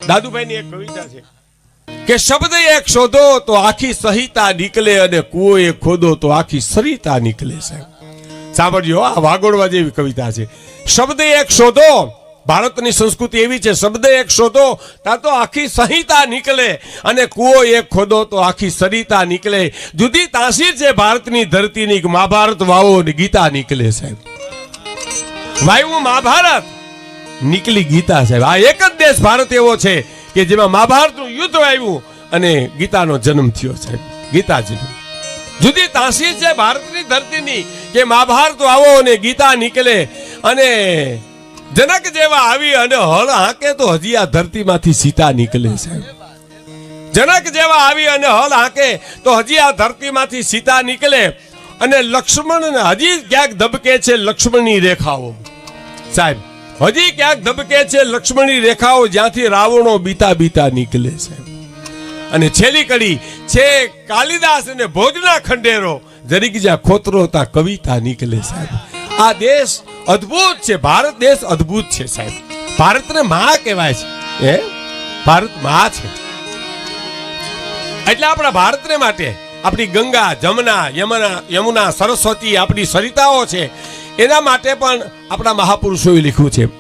દાદુભાઈની એક કવિતા છે કે શબ્દ એક શોધો તો આખી સહિતા નીકળે અને કૂવો એક ખોદો તો આખી સરિતા નીકળે. સાહેબ સાંભળજો, આ વાગોળવા જેવી કવિતા છે. શબ્દ એક શોધો, ભારતની સંસ્કૃતિ એવી છે, શબ્દ એક શોધો ત્યાં તો આખી સંહિતા નીકળે અને કૂવો એક ખોદો તો આખી સરિતા નીકળે. જુદી તાસીર છે ભારતની ધરતીની, મહાભારત વાવો અને ગીતા નીકળે. સાહેબ વાયુ મહાભારત, નીકળી ગીતા. સાહેબ આ એક જ દેશ ભારત એવો છે કે જેમાં મહાભારતનું યુદ્ધ આવ્યું અને ગીતાનો જન્મ થયો. સાહેબ ગીતા જન્મ. જુદી તાસીર છે ભારતની ધરતીની કે મહાભારત વાવો અને ગીતા નીકળે. અને જનક જેવા આવી અને હળ હાંકે તો હજી આ ધરતીમાંથી સીતા નીકળે. સાહેબ જનક જેવા આવી અને હળ હાંકે તો હજી આ ધરતીમાંથી સીતા નીકળે. અને લક્ષ્મણ હજી ક્યાંક ધબકે છે લક્ષ્મણની રેખાઓ. સાહેબ હજી ક્યાંક ધબકે છે લક્ષ્મણની રેખાઓ, જ્યાંથી રાવણો બીતા બીતા નીકળે. સાહેબ અને છેલ્લી કડી છે કાલિદાસ અને ભોજના ખંડેરો, જરીક જ્યાં ખોતરો તા કવિતા નીકળે. સાહેબ આ દેશ અદ્ભુત છે, ભારત દેશ અદ્ભુત છે. સાહેબ ભારતને મહા કહેવાય છે, ભારત મહા છે. એટલે આપણા ભારતને માટે આપણી ગંગા, જમના, યમુના, સરસ્વતી, આપણી સરિતાઓ છે, એના માટે પણ આપણા મહાપુરુષોએ લખ્યું છે.